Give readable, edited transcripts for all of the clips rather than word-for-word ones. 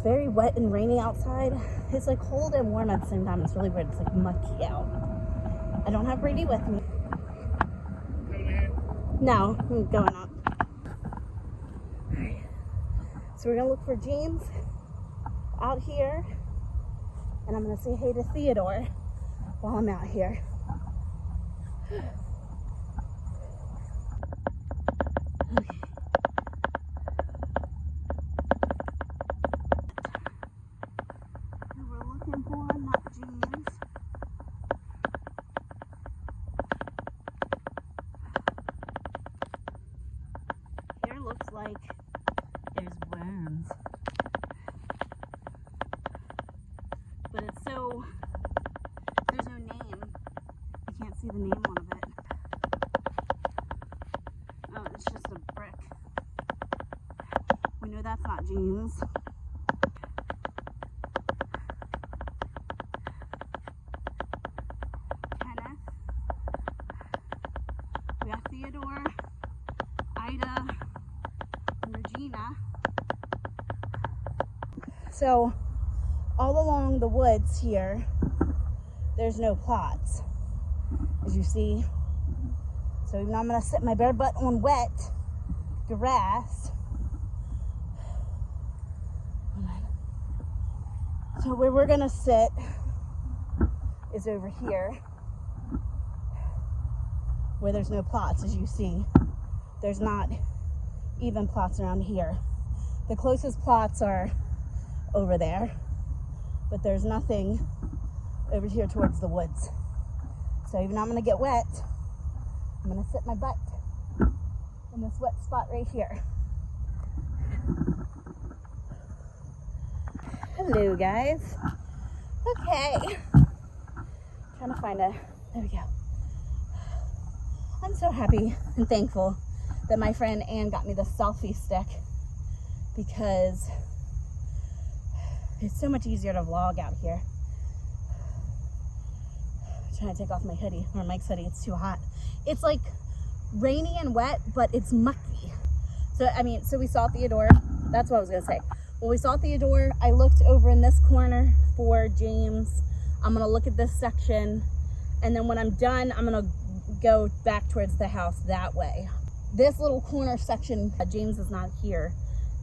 very wet and rainy outside. It's like cold and warm at the same time. It's really weird. It's like mucky out. I don't have Brady with me. No, I'm going up. Alright. So we're gonna look for James out here, and I'm gonna say hey to Theodore while I'm out here. Okay. We're looking for not James. Here looks like there's worms. But it's so, there's no name. I can't see the name on it. Oh, it's just a brick. We know that's not James. Kenneth. We got Theodore, Ida, and Regina. So, all along the woods here, there's no plots, as you see. So even though I'm gonna sit my bare butt on wet grass. So where we're gonna sit is over here, where there's no plots, as you see. There's not even plots around here. The closest plots are over there, but there's nothing over here towards the woods. So even though I'm gonna get wet, I'm gonna sit my butt in this wet spot right here. Hello guys. Okay. Trying to find there we go. I'm so happy and thankful that my friend Ann got me the selfie stick, because it's so much easier to vlog out here. I'm trying to take off my hoodie, or Mike's hoodie. It's too hot. It's like rainy and wet, but it's mucky. So, I mean, so we saw Theodore. That's what I was going to say. Well, we saw Theodore. I looked over in this corner for James. I'm going to look at this section. And then when I'm done, I'm going to go back towards the house that way. This little corner section, James is not here.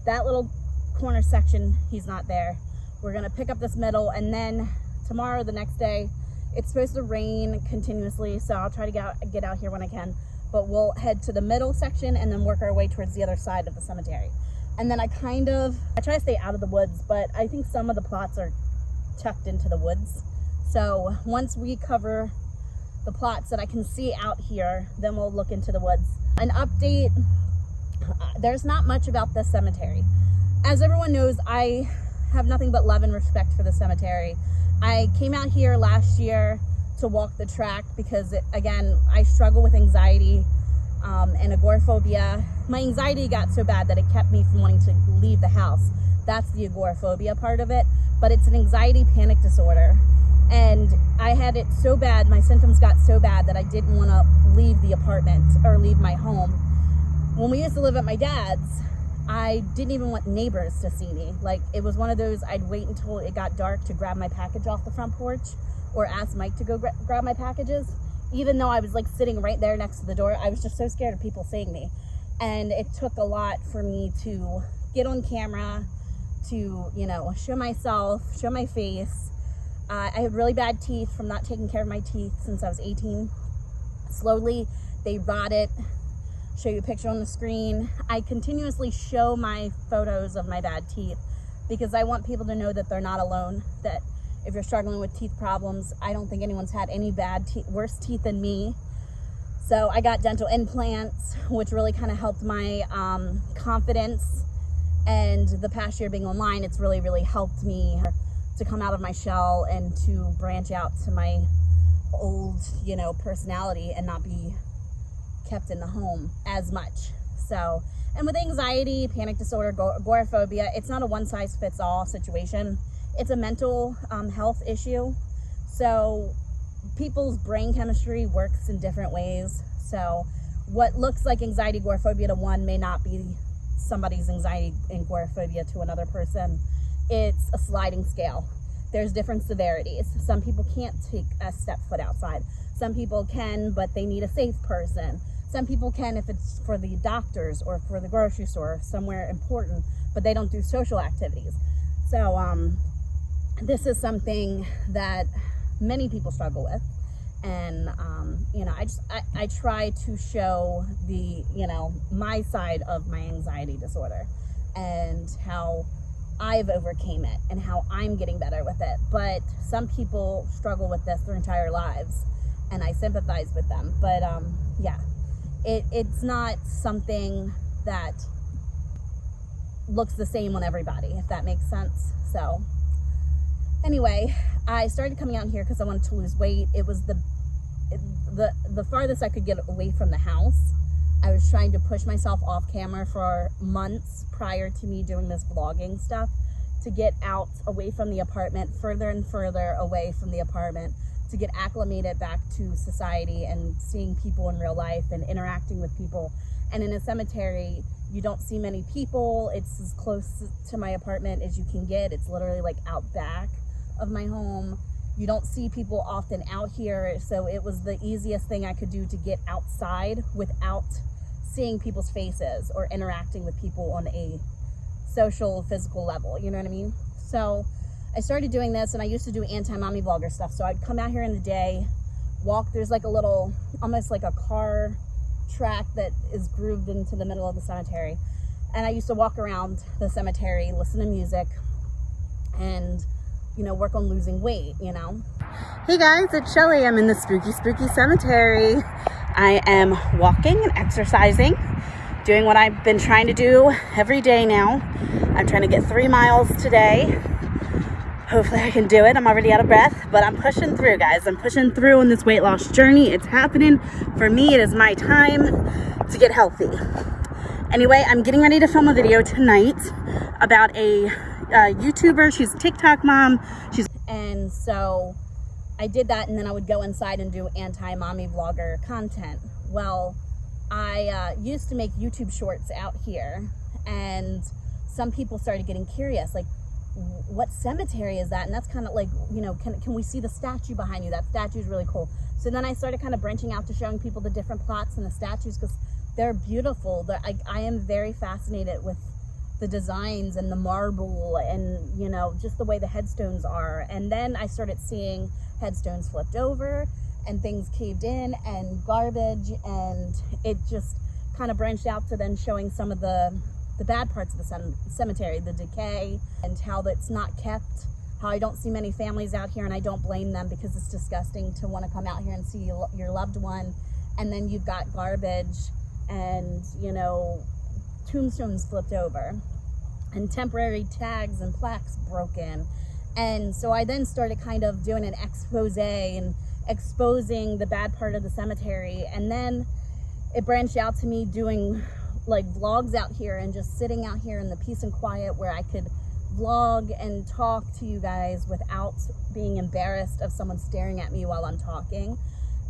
That little corner section, he's not there. We're going to pick up this middle, and then tomorrow, the next day, it's supposed to rain continuously, so I'll try to get out here when I can. But we'll head to the middle section and then work our way towards the other side of the cemetery. And then I try to stay out of the woods, but I think some of the plots are tucked into the woods. So once we cover the plots that I can see out here, then we'll look into the woods. An update, there's not much about this cemetery. As everyone knows, I have nothing but love and respect for the cemetery. I came out here last year to walk the track because, again, I struggle with anxiety and agoraphobia. My anxiety got so bad that it kept me from wanting to leave the house. That's the agoraphobia part of it, but it's an anxiety panic disorder. And I had it so bad, my symptoms got so bad that I didn't want to leave the apartment or leave my home. When we used to live at my dad's, I didn't even want neighbors to see me. Like, it was one of those, I'd wait until it got dark to grab my package off the front porch, or ask Mike to go grab my packages. Even though I was like sitting right there next to the door, I was just so scared of people seeing me. And it took a lot for me to get on camera, to, you know, show myself, show my face. I had really bad teeth from not taking care of my teeth since I was 18. Slowly, they rotted. Show you a picture on the screen. I continuously show my photos of my bad teeth because I want people to know that they're not alone, that if you're struggling with teeth problems, I don't think anyone's had any worse teeth than me. So I got dental implants, which really kind of helped my confidence. And the past year being online, it's really, really helped me to come out of my shell and to branch out to my old, you know, personality and not be kept in the home as much. So, and with anxiety, panic disorder, agoraphobia, it's not a one-size-fits-all situation. It's a mental health issue. So people's brain chemistry works in different ways. So what looks like anxiety, agoraphobia to one may not be somebody's anxiety and agoraphobia to another person. it's a sliding scale. There's different severities. Some people can't take a step foot outside. Some people can, but they need a safe person. Some people can if it's for the doctors or for the grocery store, somewhere important, but they don't do social activities. So this is something that many people struggle with. And, you know, I try to show the, you know, my side of my anxiety disorder and how I've overcame it and how I'm getting better with it. But some people struggle with this their entire lives, and I sympathize with them. But yeah, it's not something that looks the same on everybody, if that makes sense. So anyway, I started coming out here because I wanted to lose weight. It was the farthest I could get away from the house. I was trying to push myself off camera for months prior to me doing this vlogging stuff to get out away from the apartment, further and further away from the apartment, to get acclimated back to society and seeing people in real life and interacting with people. And in a cemetery, you don't see many people. It's as close to my apartment as you can get. It's literally like out back of my home. You don't see people often out here, so it was the easiest thing I could do to get outside without seeing people's faces or interacting with people on a social, physical level, you know what I mean? So I started doing this, and I used to do anti-mommy vlogger stuff. So I'd come out here in the day, walk, there's like a little, almost like a car track that is grooved into the middle of the cemetery. And I used to walk around the cemetery, listen to music, and, you know, work on losing weight, you know? Hey guys, it's Shelley. I'm in the spooky cemetery. I am walking and exercising, doing what I've been trying to do every day now. I'm trying to get 3 miles today. Hopefully I can do it. I'm already out of breath, but I'm pushing through, guys. I'm pushing through on this weight loss journey. It's happening. For me, it is my time to get healthy. Anyway, I'm getting ready to film a video tonight about a YouTuber. She's a TikTok mom. And so I did that, and then I would go inside and do anti-mommy vlogger content. Well, I used to make YouTube shorts out here, and some people started getting curious, like, what cemetery is that? And that's kind of like, you know, can we see the statue behind you? That statue is really cool. So then I started kind of branching out to showing people the different plots and the statues, because they're beautiful. I am very fascinated with the designs and the marble and, you know, just the way the headstones are. And then I started seeing headstones flipped over and things caved in and garbage, and it just kind of branched out to then showing some of the bad parts of the cemetery, the decay, and how that's not kept, how I don't see many families out here, and I don't blame them, because it's disgusting to want to come out here and see your loved one, and then you've got garbage and, you know, tombstones flipped over and temporary tags and plaques broken. And so I then started kind of doing an expose and exposing the bad part of the cemetery, and then it branched out to me doing like vlogs out here and just sitting out here in the peace and quiet where I could vlog and talk to you guys without being embarrassed of someone staring at me while I'm talking.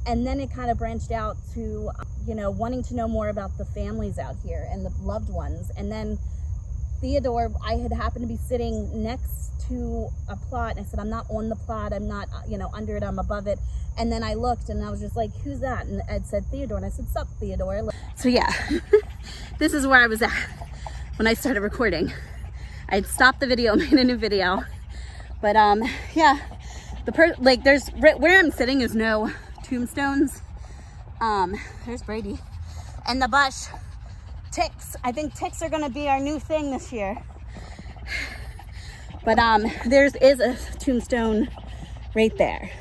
And then it kind of branched out to, you know, wanting to know more about the families out here and the loved ones. And then Theodore, I had happened to be sitting next to a plot, and I said, I'm not on the plot, I'm not, you know, under it, I'm above it. And then I looked and I was just like, who's that? And Ed said Theodore, and I said, sup, Theodore. So yeah, this is where I was at when I started recording. I'd stopped the video, made a new video. But yeah, like there's, where I'm sitting is no tombstones. There's Brady. And the bush, ticks. I think ticks are gonna be our new thing this year. But there is a tombstone right there.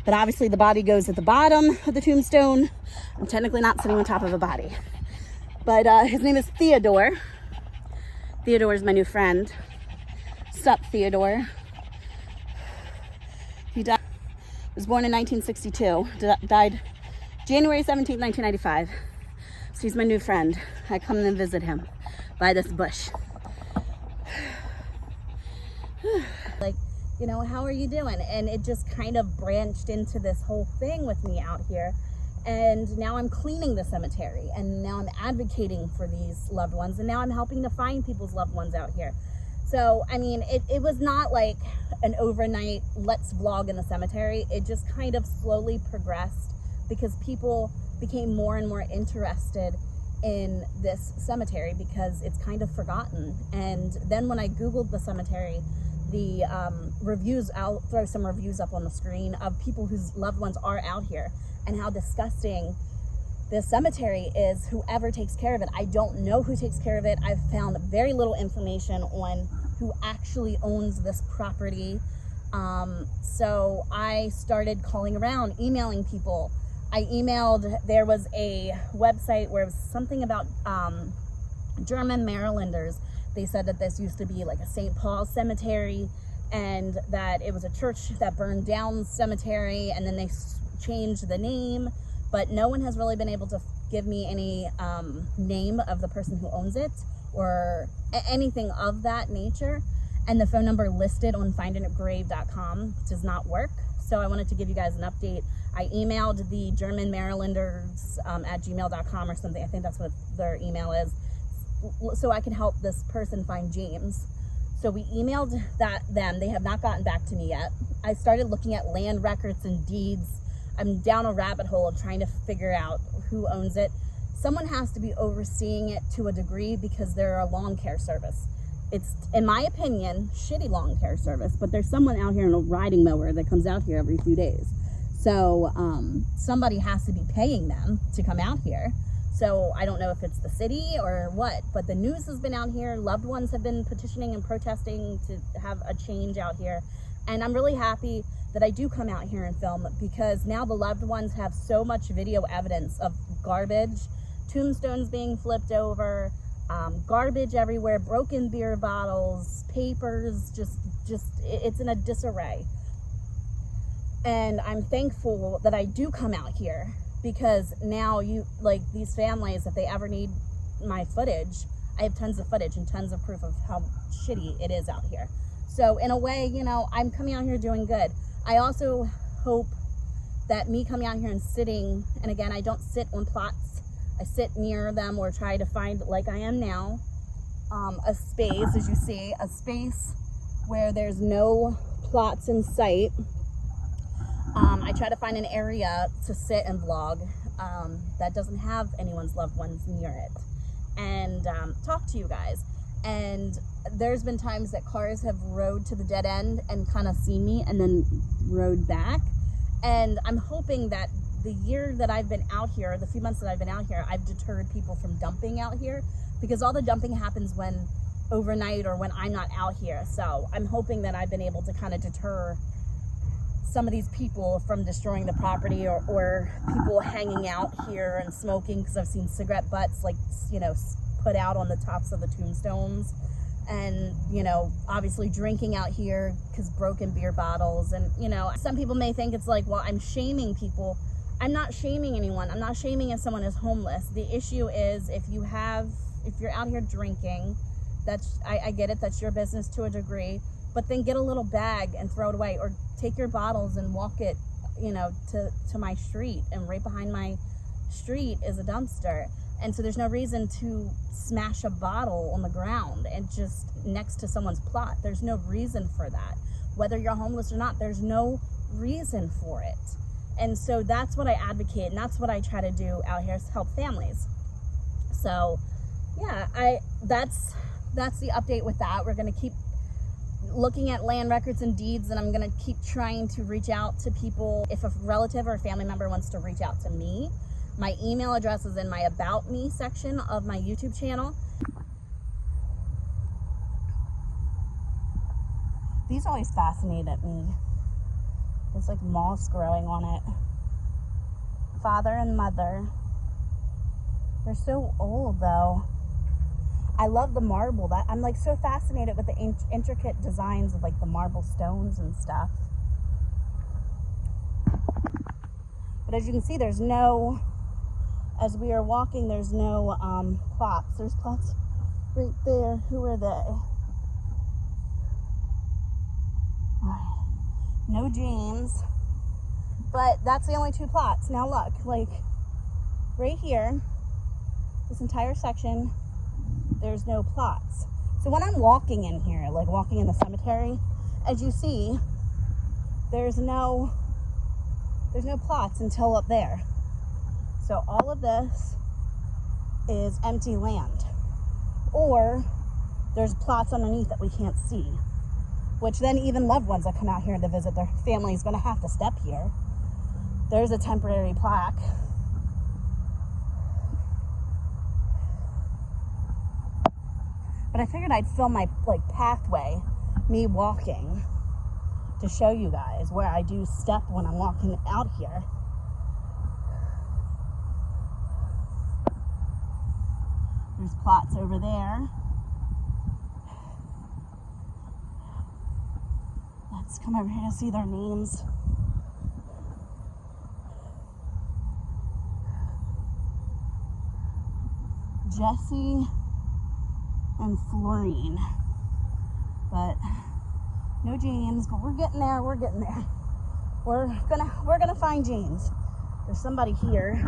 But obviously the body goes at the bottom of the tombstone. I'm technically not sitting on top of a body. But his name is Theodore. Theodore is my new friend. Sup, Theodore. He was born in 1962. Died January 17th, 1995. So he's my new friend. I come and visit him by this bush. Like, you know, how are you doing? And it just kind of branched into this whole thing with me out here. And now I'm cleaning the cemetery, and now I'm advocating for these loved ones, and now I'm helping to find people's loved ones out here. So, I mean, it was not like an overnight, let's vlog in the cemetery. It just kind of slowly progressed because people became more and more interested in this cemetery because it's kind of forgotten. And then when I Googled the cemetery, the reviews, I'll throw some reviews up on the screen of people whose loved ones are out here and how disgusting this cemetery is, whoever takes care of it. I don't know who takes care of it. I've found very little information on who actually owns this property. So I started calling around, emailing people. I emailed, there was a website where it was something about German Marylanders. They said that this used to be like a St. Paul cemetery and that it was a church that burned down cemetery, and then they changed the name. But no one has really been able to give me any name of the person who owns it or anything of that nature. And the phone number listed on findingagrave.com does not work. So I wanted to give you guys an update. I emailed the German Marylanders at gmail.com or something. I think that's what their email is. So I can help this person find James. So we emailed them. They have not gotten back to me yet. I started looking at land records and deeds. I'm down a rabbit hole of trying to figure out who owns it. Someone has to be overseeing it to a degree because they're a lawn care service. It's, in my opinion, shitty lawn care service, but there's someone out here in a riding mower that comes out here every few days. So somebody has to be paying them to come out here. So I don't know if it's the city or what, but the news has been out here. Loved ones have been petitioning and protesting to have a change out here. And I'm really happy that I do come out here and film, because now the loved ones have so much video evidence of garbage, tombstones being flipped over, garbage everywhere, broken beer bottles, papers, just it's in a disarray. And I'm thankful that I do come out here, because now these families, if they ever need my footage, I have tons of footage and tons of proof of how shitty it is out here. So in a way, you know, I'm coming out here doing good. I also hope that me coming out here and sitting, and again, I don't sit on plots, I sit near them or try to find, like I am now, a space, as you see, a space where there's no plots in sight. I try to find an area to sit and vlog that doesn't have anyone's loved ones near it, and talk to you guys. And there's been times that cars have rode to the dead end and kind of seen me and then rode back. And I'm hoping that the year that I've been out here, the few months that I've been out here, I've deterred people from dumping out here, because all the dumping happens when overnight or when I'm not out here. So I'm hoping that I've been able to kind of deter some of these people from destroying the property, or people hanging out here and smoking, because I've seen cigarette butts, like, you know, put out on the tops of the tombstones, and, you know, obviously drinking out here because broken beer bottles. And, you know, some people may think it's like, well, I'm shaming people. I'm not shaming anyone. I'm not shaming if someone is homeless. The issue is if you're out here drinking, I get it, that's your business to a degree, but then get a little bag and throw it away, or take your bottles and walk it, you know, to my street, and right behind my street is a dumpster. And so there's no reason to smash a bottle on the ground and just next to someone's plot. There's no reason for that. Whether you're homeless or not, there's no reason for it. And so that's what I advocate, and that's what I try to do out here, is help families. So yeah, that's the update with that. We're going to keep looking at land records and deeds, and I'm going to keep trying to reach out to people. If a relative or a family member wants to reach out to me, my email address is in my About Me section of my YouTube channel. These always fascinated me. There's like moss growing on it. Father and mother. They're so old though. I love the marble. I'm like so fascinated with the intricate designs of like the marble stones and stuff. But as you can see, there's no, as we are walking, there's no plots. There's plots right there. Who are they? No James. But that's the only two plots. Now look, like right here, this entire section, there's no plots. So when I'm walking in here, like walking in the cemetery, as you see, there's no plots until up there. So all of this is empty land. Or there's plots underneath that we can't see, which then even loved ones that come out here to visit their family is going to have to step here. There's a temporary plaque. But I figured I'd film my pathway, me walking, to show you guys where I do step when I'm walking out here. There's plots over there. Let's come over here to see their names. Jesse and Florine, but no James. But we're getting there. We're getting there. We're gonna find James. There's somebody here.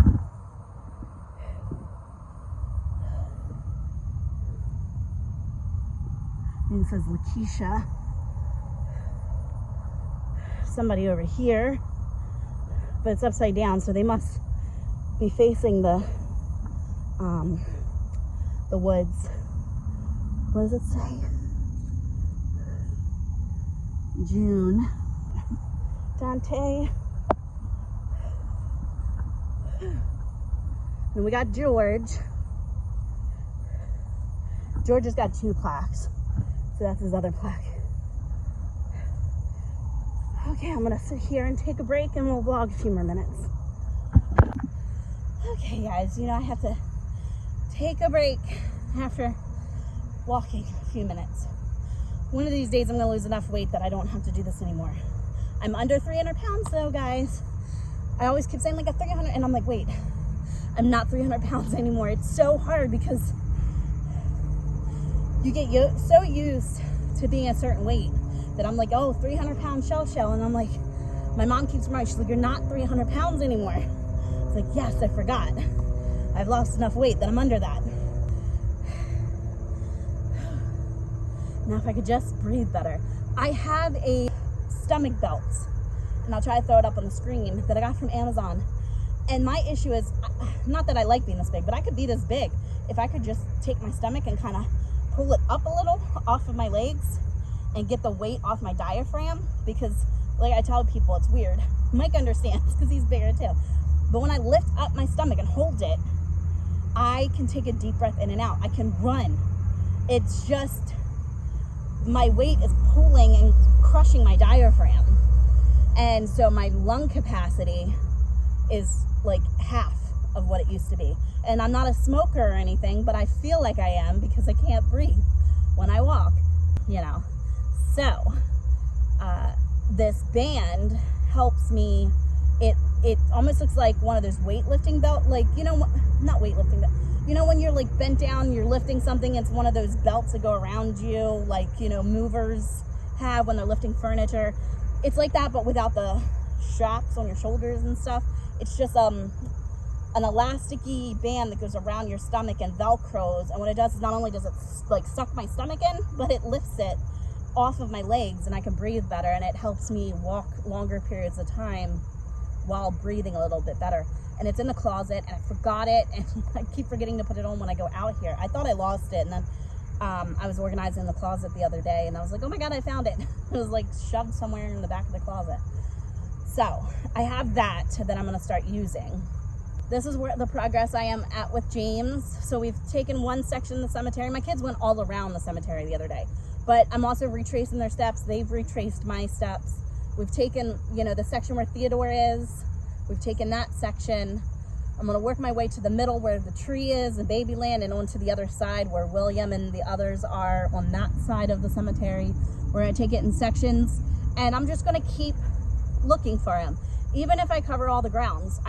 And it says Lakeisha. Somebody over here, but it's upside down, so they must be facing the woods. What does it say? June. Dante. Then we got George. George has got 2 plaques, so that's his other plaque. Okay, I'm gonna sit here and take a break and we'll vlog a few more minutes. Okay guys, you know, I have to take a break after walking a few minutes. One of these days I'm gonna lose enough weight that I don't have to do this anymore. I'm under 300 pounds though, guys. I always keep saying like a 300, and I'm like, wait, I'm not 300 pounds anymore. It's so hard because you get so used to being a certain weight that I'm like, oh, 300 pound Shell. And I'm like, my mom keeps reminding, she's like, you're not 300 pounds anymore. It's like, yes, I forgot. I've lost enough weight that I'm under that. Now if I could just breathe better. I have a stomach belt, and I'll try to throw it up on the screen, that I got from Amazon. And my issue is, not that I like being this big, but I could be this big if I could just take my stomach and kind of pull it up a little off of my legs and get the weight off my diaphragm. Because like I tell people, it's weird. Mike understands because he's bigger too. But when I lift up my stomach and hold it, I can take a deep breath in and out. I can run. It's just my weight is pulling and crushing my diaphragm. And so my lung capacity is like half of what it used to be. And I'm not a smoker or anything, but I feel like I am because I can't breathe when I walk, you know. So this band helps me. It almost looks like one of those weightlifting belt, like, you know, not weightlifting, but you know when you're like bent down, you're lifting something, it's one of those belts that go around you, like, you know, movers have when they're lifting furniture. It's like that, but without the straps on your shoulders and stuff. It's just an elasticy band that goes around your stomach and velcros, and what it does is not only does it like suck my stomach in, but it lifts it off of my legs and I can breathe better, and it helps me walk longer periods of time while breathing a little bit better. And it's in the closet, and I forgot it, and I keep forgetting to put it on when I go out here. I thought I lost it, and then I was organizing the closet the other day, and I was like, oh my god, I found it. It was like shoved somewhere in the back of the closet. So I have that that I'm going to start using. This is where the progress I am at with James. So we've taken one section of the cemetery. My kids went all around the cemetery the other day, but I'm also retracing their steps. They've retraced my steps. We've taken, you know, the section where Theodore is. We've taken that section. I'm going to work my way to the middle where the tree is, the baby land, and onto the other side where William and the others are on that side of the cemetery. We're going to take it in sections, and I'm just going to keep looking for him. Even if I cover all the grounds,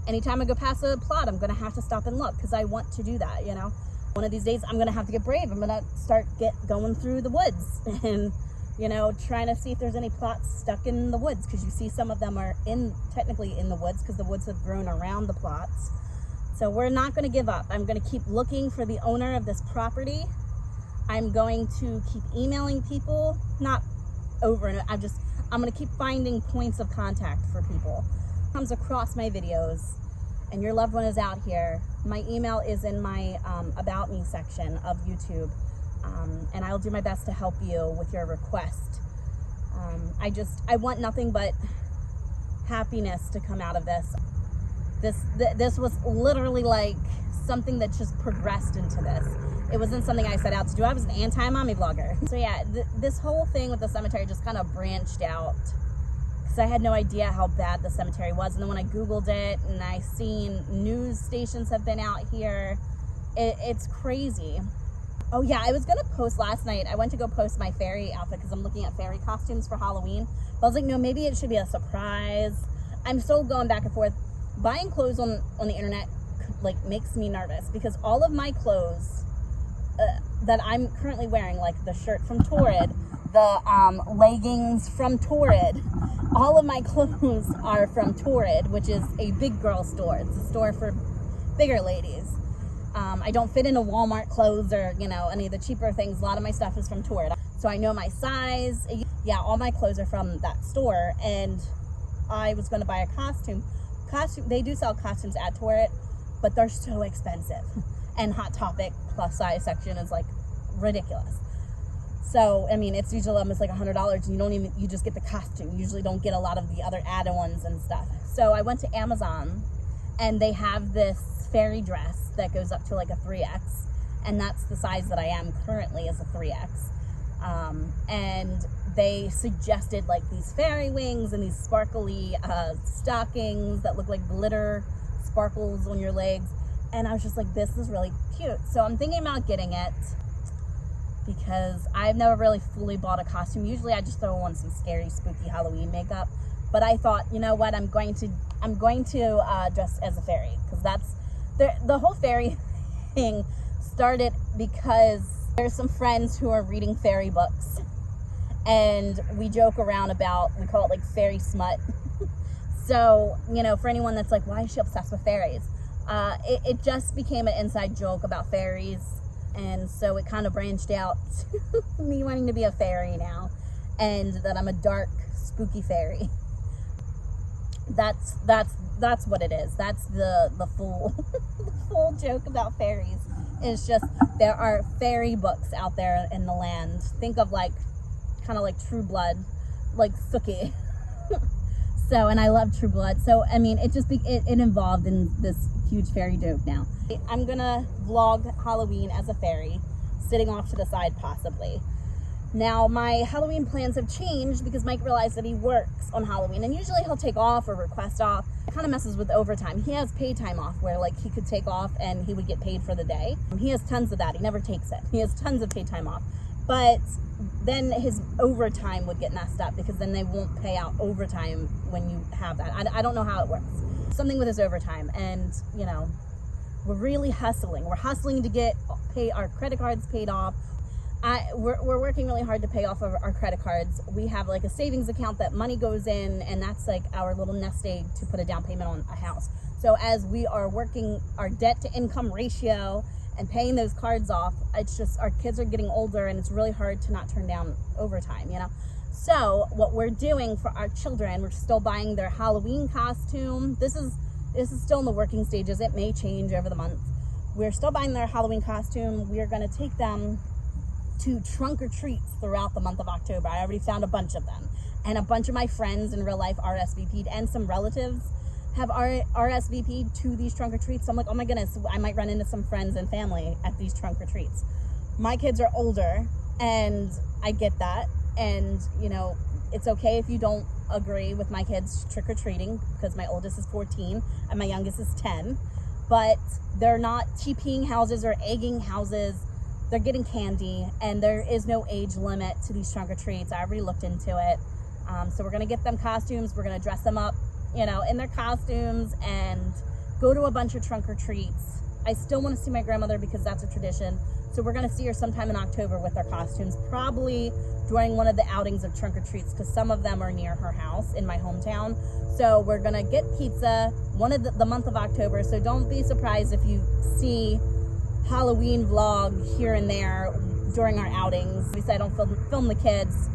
anytime I go past a plot, I'm going to have to stop and look because I want to do that, you know. One of these days, I'm going to have to get brave. I'm going to start going through the woods and, you know, trying to see if there's any plots stuck in the woods, because you see some of them are technically in the woods because the woods have grown around the plots. So we're not going to give up. I'm going to keep looking for the owner of this property. I'm going to keep emailing people, not over and I'm going to keep finding points of contact for people. Comes across my videos and your loved one is out here, my email is in my About Me section of YouTube, and I'll do my best to help you with your request. I want nothing but happiness to come out of this. This was literally like something that just progressed into this. It wasn't something I set out to do. I was an anti-mommy vlogger. So yeah, this whole thing with the cemetery just kind of branched out because I had no idea how bad the cemetery was. And then when I Googled it and I seen news stations have been out here, it's crazy. Oh yeah, I was gonna post last night. I went to go post my fairy outfit because I'm looking at fairy costumes for Halloween. But I was like, no, maybe it should be a surprise. I'm still going back and forth. Buying clothes on the internet like makes me nervous because all of my clothes that I'm currently wearing, like the shirt from Torrid, the leggings from Torrid, all of my clothes are from Torrid, which is a big girl store. It's a store for bigger ladies. I don't fit into Walmart clothes or, you know, any of the cheaper things. A lot of my stuff is from Torrid. So I know my size. Yeah, all my clothes are from that store. And I was going to buy a costume. They do sell costumes at Torrid, but they're so expensive. And Hot Topic plus size section is like ridiculous. So, I mean, it's usually almost like $100 and you just get the costume. You usually don't get a lot of the other add-ons and stuff. So I went to Amazon and they have this fairy dress that goes up to like a 3X. And that's the size that I am currently, is a 3X. And they suggested like these fairy wings and these sparkly stockings that look like glitter sparkles on your legs. And I was just like, this is really cute. So I'm thinking about getting it because I've never really fully bought a costume. Usually I just throw on some scary, spooky Halloween makeup. But I thought, you know what, I'm going to dress as a fairy, because that's the whole fairy thing started because there's some friends who are reading fairy books, and we joke around about, we call it like fairy smut. So, you know, for anyone that's like, why is she obsessed with fairies? It just became an inside joke about fairies, and so it kind of branched out to me wanting to be a fairy now, and that I'm a dark, spooky fairy. That's what it is. That's the full the full joke about fairies. It's just there are fairy books out there in the land. Think of like kind of like True Blood, like Sookie. So, and I love True Blood. So, I mean, it involved in this huge fairy joke now. I'm gonna vlog Halloween as a fairy, sitting off to the side possibly. Now, my Halloween plans have changed because Mike realized that he works on Halloween, and usually he'll take off or request off. It kind of messes with overtime. He has paid time off where like he could take off and he would get paid for the day. He has tons of that. He never takes it. He has tons of paid time off. But then his overtime would get messed up because then they won't pay out overtime when you have that. I don't know how it works. Something with his overtime, and you know, we're really hustling. We're hustling to pay our credit cards paid off. We're working really hard to pay off of our credit cards. We have like a savings account that money goes in, and that's like our little nest egg to put a down payment on a house. So as we are working our debt to income ratio and paying those cards off, it's just our kids are getting older and it's really hard to not turn down overtime, you know? So what we're doing for our children, we're still buying their Halloween costume. This is still in the working stages. It may change over the month. We're still buying their Halloween costume. We are going to take them to trunk or treats throughout the month of October. I already found a bunch of them. And a bunch of my friends in real life RSVP'd, and some relatives have RSVP'd to these trunk or treats. So I'm like, oh my goodness, I might run into some friends and family at these trunk or treats. My kids are older, and I get that. And, you know, it's okay if you don't agree with my kids trick-or-treating, because my oldest is 14 and my youngest is 10. But they're not TPing houses or egging houses. They're getting candy, and there is no age limit to these trunk or treats. I already looked into it. So we're going to get them costumes. We're going to dress them up, you know, in their costumes and go to a bunch of trunk or treats. I still want to see my grandmother because that's a tradition. So we're going to see her sometime in October with their costumes, probably during one of the outings of trunk or treats, because some of them are near her house in my hometown. So we're going to get pizza one of the month of October. So don't be surprised if you see Halloween vlog here and there during our outings. Obviously I don't film the kids.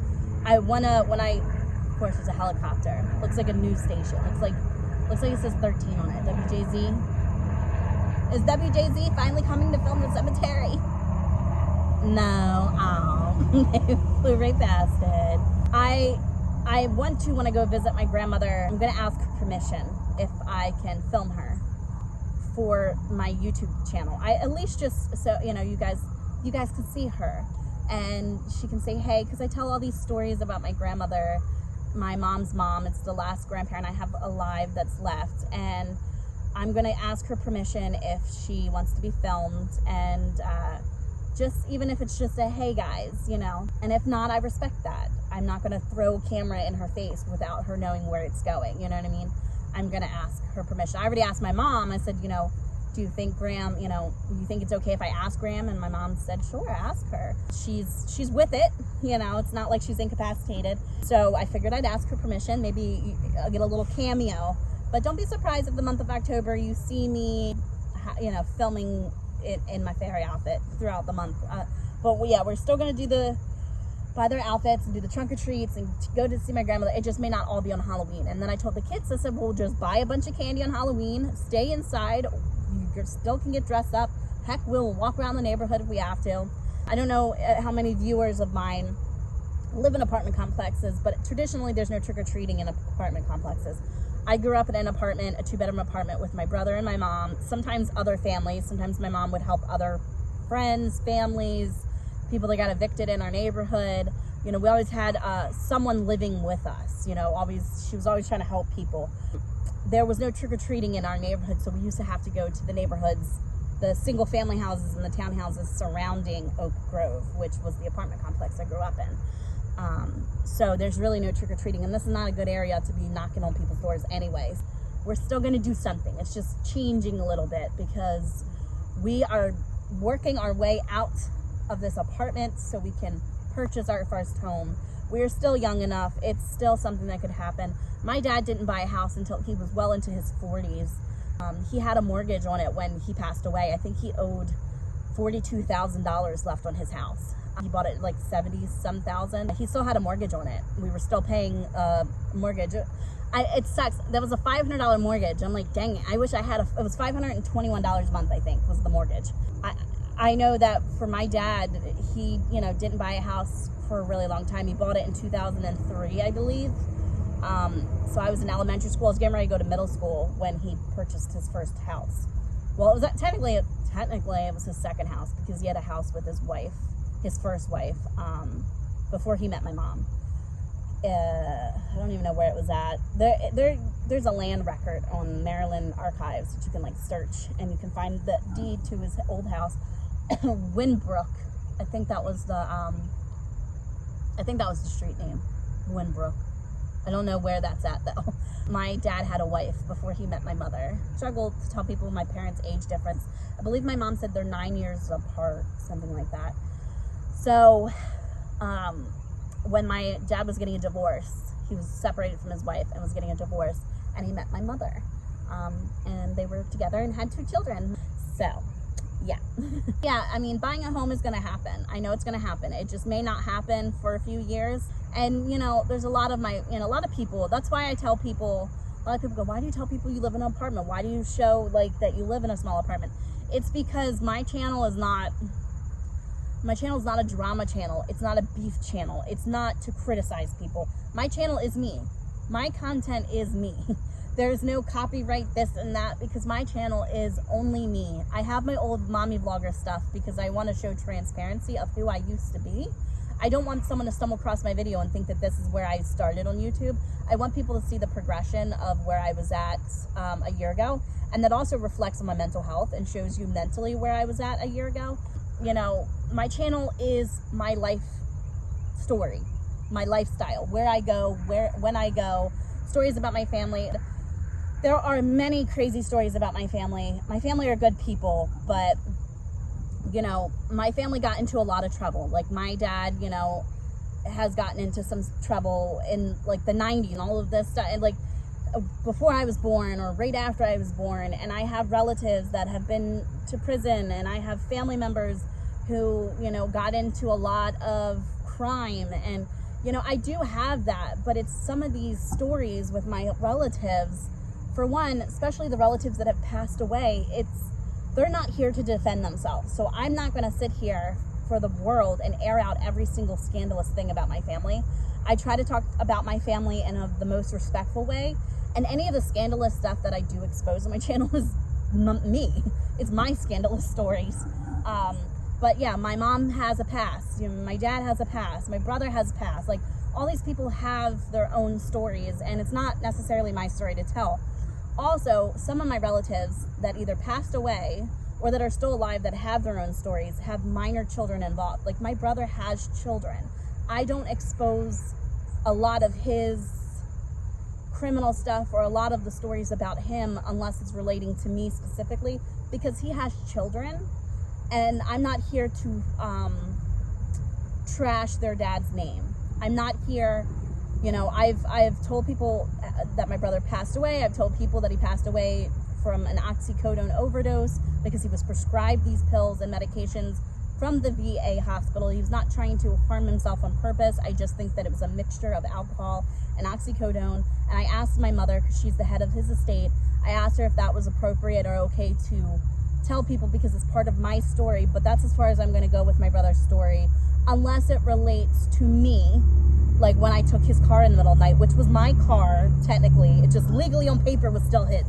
I wanna, of course there's a helicopter. Looks like a news station. Looks like it says 13 on it. WJZ. Is WJZ finally coming to film the cemetery? No. Oh, they flew right past it. I want to, when I go visit my grandmother, I'm gonna ask permission if I can film her for my YouTube channel. At least just so you know, you guys can see her and she can say hey, because I tell all these stories about my grandmother, my mom's mom. It's the last grandparent I have alive that's left, and I'm gonna ask her permission if she wants to be filmed, and just even if it's just a hey guys, you know. And if not, I respect that. I'm not gonna throw a camera in her face without her knowing where it's going, you know what I mean? I'm gonna ask her permission. I already asked my mom. I said, you know, do you think Graham, you know, you think it's okay if I ask Graham? And my mom said, sure, ask her. She's with it, you know, it's not like she's incapacitated. So I figured I'd ask her permission. Maybe I'll get a little cameo. But don't be surprised if the month of October you see me, you know, filming it in my fairy outfit throughout the month. But yeah, we're still gonna buy their outfits and do the trunk or treats and go to see my grandmother. It just may not all be on Halloween. And then I told the kids, I said, we'll just buy a bunch of candy on Halloween, stay inside, you still can get dressed up. Heck, we'll walk around the neighborhood if we have to. I don't know how many viewers of mine live in apartment complexes, but traditionally there's no trick-or-treating in apartment complexes. I grew up in an apartment, a 2-bedroom apartment with my brother and my mom, sometimes other families. Sometimes my mom would help other friends, families, people that got evicted in our neighborhood. You know, we always had someone living with us, you know, she was always trying to help people. There was no trick-or-treating in our neighborhood, so we used to have to go to the neighborhoods, the single family houses and the townhouses surrounding Oak Grove, which was the apartment complex I grew up in. So there's really no trick-or-treating, and this is not a good area to be knocking on people's doors anyways. We're still gonna do something. It's just changing a little bit because we are working our way out of this apartment so we can purchase our first home. We're still young enough. It's still something that could happen. My dad didn't buy a house until he was well into his 40s. He had a mortgage on it when he passed away. I think he owed $42,000 left on his house. He bought it like 70-some thousand. He still had a mortgage on it. We were still paying a mortgage. It sucks. That was a $500 mortgage. I'm like, dang it. I wish I had it was $521 a month, I think, was the mortgage. I know that for my dad, he, you know, didn't buy a house for a really long time. He bought it in 2003, I believe. So I was in elementary school. I was getting ready to go to middle school when he purchased his first house. Well, it was technically it was his second house because he had a house with his wife, his first wife, before he met my mom. I don't even know where it was at. There's a land record on Maryland Archives that you can like search, and you can find the deed to his old house, Winbrook. I think that was the street name, Winbrook. I don't know where that's at though. My dad had a wife before he met my mother. Struggled to tell people my parents' age difference. I believe my mom said they're 9 years apart, something like that. So, when my dad was getting a divorce, he was separated from his wife and was getting a divorce, and he met my mother. And they were together and had 2 children. So, yeah. Yeah, I mean, buying a home is going to happen. I know it's going to happen. It just may not happen for a few years. And, you know, there's a lot of a lot of people, that's why I tell people, a lot of people go, why do you tell people you live in an apartment? Why do you show, like, that you live in a small apartment? It's because my channel is not a drama channel. It's not a beef channel. It's not to criticize people. My channel is me. My content is me. There's no copyright this and that because my channel is only me. I have my old mommy vlogger stuff because I want to show transparency of who I used to be. I don't want someone to stumble across my video and think that this is where I started on YouTube. I want people to see the progression of where I was at a year ago. And that also reflects on my mental health and shows you mentally where I was at a year ago. You know, my channel is my life story, my lifestyle, where I go, when I go, stories about my family. There are many crazy stories about my family. My family are good people, but, you know, my family got into a lot of trouble. Like, my dad, you know, has gotten into some trouble in, like, the 90s and all of this stuff. And, like, before I was born or right after I was born. And I have relatives that have been to prison, and I have family members who, you know, got into a lot of crime. And, you know, I do have that, but it's some of these stories with my relatives, for one, especially the relatives that have passed away, they're not here to defend themselves. So I'm not going to sit here for the world and air out every single scandalous thing about my family. I try to talk about my family in the most respectful way. And any of the scandalous stuff that I do expose on my channel is me. It's my scandalous stories. But yeah, my mom has a past. You know, my dad has a past. My brother has a past. Like, all these people have their own stories, and it's not necessarily my story to tell. Also, some of my relatives that either passed away or that are still alive that have their own stories have minor children involved. Like, my brother has children. I don't expose a lot of his criminal stuff or a lot of the stories about him unless it's relating to me specifically, because he has children, and I'm not here to trash their dad's name. I'm not here, you know, I've told people that my brother passed away. I've told people that he passed away from an oxycodone overdose because he was prescribed these pills and medications from the VA hospital. He was not trying to harm himself on purpose. I just think that it was a mixture of alcohol and oxycodone. And I asked my mother, because she's the head of his estate, I asked her if that was appropriate or okay to tell people, because it's part of my story. But that's as far as I'm going to go with my brother's story, unless it relates to me, like when I took his car in the middle of the night, which was my car technically. It just legally on paper was still his.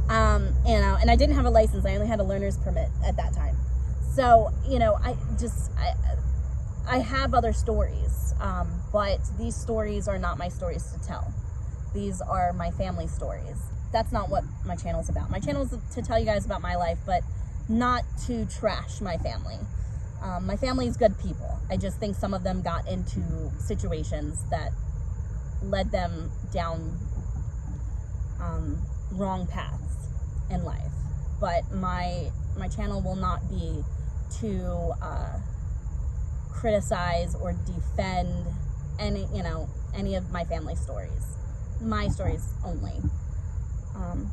You know, and I didn't have a license. I only had a learner's permit at that time. So, you know, I have other stories, but these stories are not my stories to tell. These are my family stories. That's not what my channel's about. My channel is to tell you guys about my life, but not to trash my family. My family is good people. I just think some of them got into situations that led them down wrong paths in life. But my channel will not be to criticize or defend any of my family stories. My stories only.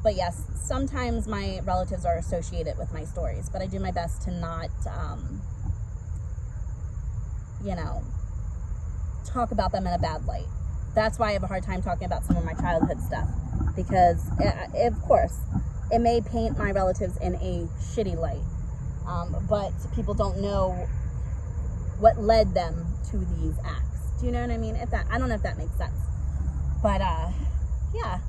But yes, sometimes my relatives are associated with my stories, but I do my best to not talk about them in a bad light. That's why I have a hard time talking about some of my childhood stuff, because of course it may paint my relatives in a shitty light, but people don't know what led them to these acts. Do you know what I mean? I don't know if that makes sense, but yeah,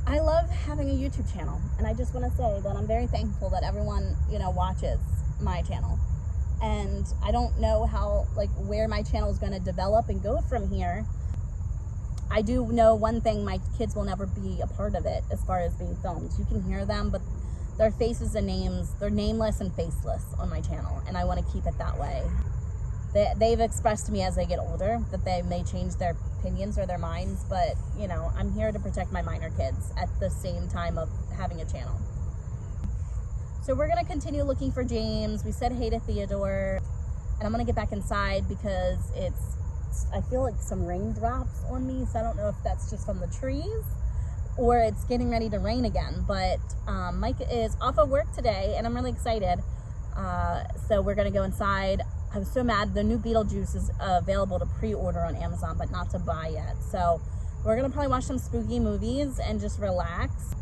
I love having a YouTube channel, and I just want to say that I'm very thankful that everyone, watches my channel. And I don't know where my channel is going to develop and go from here. I do know one thing: my kids will never be a part of it as far as being filmed. You can hear them, but their faces and names, they're nameless and faceless on my channel, and I want to keep it that way. They've expressed to me as they get older that they may change their opinions or their minds, but, I'm here to protect my minor kids at the same time of having a channel. So we're going to continue looking for James. We said hey to Theodore, and I'm going to get back inside because I feel like some raindrops on me, so I don't know if that's just from the trees or it's getting ready to rain again. But Mike is off of work today, and I'm really excited. So we're going to go inside. I was so mad. The new Beetlejuice is available to pre-order on Amazon, but not to buy yet. So we're going to probably watch some spooky movies and just relax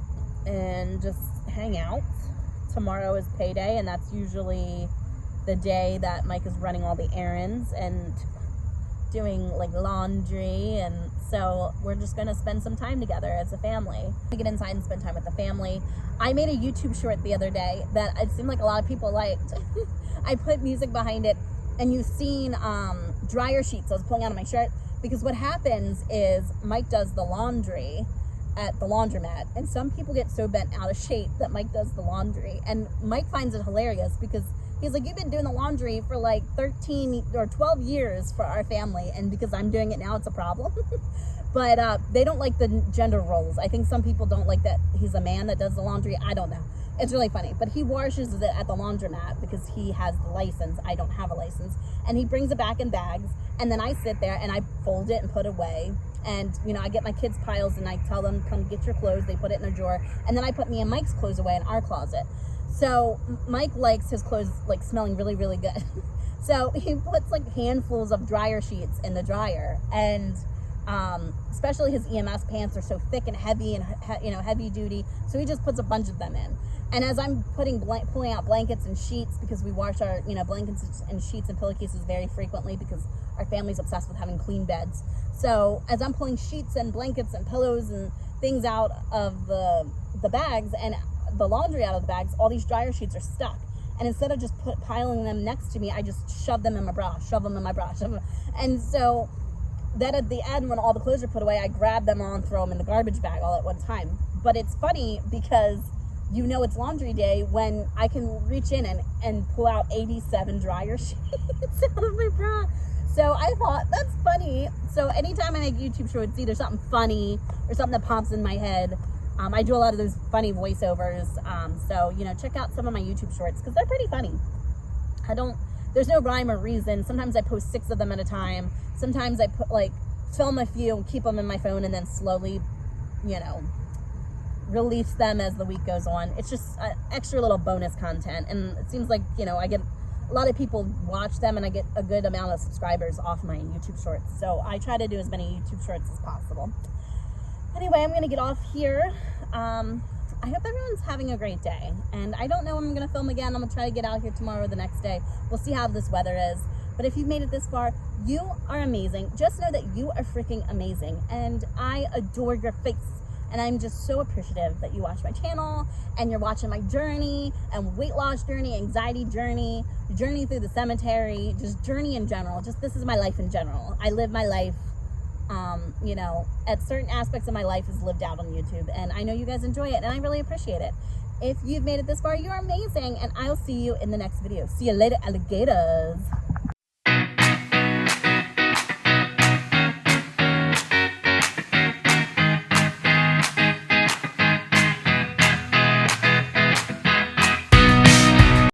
and just hang out. Tomorrow is payday, and that's usually the day that Mike is running all the errands and doing laundry, and so we're just gonna spend some time together as a family. We get inside and spend time with the family. I made a YouTube short the other day that it seemed like a lot of people liked. I put music behind it, and you've seen dryer sheets I was pulling out of my shirt, because what happens is Mike does the laundry at the laundromat, and some people get so bent out of shape that Mike does the laundry, and Mike finds it hilarious because he's like, you've been doing the laundry for 13 or 12 years for our family, and because I'm doing it now, it's a problem. But they don't like the gender roles. I think some people don't like that he's a man that does the laundry. I don't know. It's really funny, but he washes it at the laundromat because he has the license. I don't have a license, and he brings it back in bags, and then I sit there and I fold it and put it away. And, I get my kids' piles and I tell them, come get your clothes. They put it in their drawer. And then I put me and Mike's clothes away in our closet. So Mike likes his clothes like smelling really, really good. So he puts like handfuls of dryer sheets in the dryer, and especially his EMS pants are so thick and heavy and heavy duty. So he just puts a bunch of them in. And as I'm pulling out blankets and sheets, because we wash our blankets and sheets and pillowcases very frequently because our family's obsessed with having clean beds. So as I'm pulling sheets and blankets and pillows and things out of the bags and the laundry out of the bags, all these dryer sheets are stuck. And instead of just piling them next to me, I just shove them in my bra, shove them in my bra, shove them. And so then at the end, when all the clothes are put away, I grab them all and throw them in the garbage bag all at one time. But it's funny because it's laundry day when I can reach in and pull out 87 dryer sheets out of my bra. So I thought, that's funny. So anytime I make YouTube shorts, either something funny or something that pops in my head. I do a lot of those funny voiceovers. So, check out some of my YouTube shorts because they're pretty funny. There's no rhyme or reason. Sometimes I post 6 of them at a time. Sometimes I film a few and keep them in my phone and then slowly, release them as the week goes on. It's just extra little bonus content. And it seems like, I get a lot of people watch them and I get a good amount of subscribers off my YouTube shorts. So I try to do as many YouTube shorts as possible. Anyway, I'm going to get off here. I hope everyone's having a great day. And I don't know when I'm going to film again. I'm going to try to get out here tomorrow or the next day. We'll see how this weather is. But if you've made it this far, you are amazing. Just know that you are freaking amazing. And I adore your face. And I'm just so appreciative that you watch my channel and you're watching my journey and weight loss journey, anxiety journey through the cemetery, just journey in general. Just this is my life in general. I live my life. At certain aspects of my life is lived out on YouTube, and I know you guys enjoy it, and I really appreciate it. If you've made it this far, you're amazing, and I'll see you in the next video. See you later, alligators.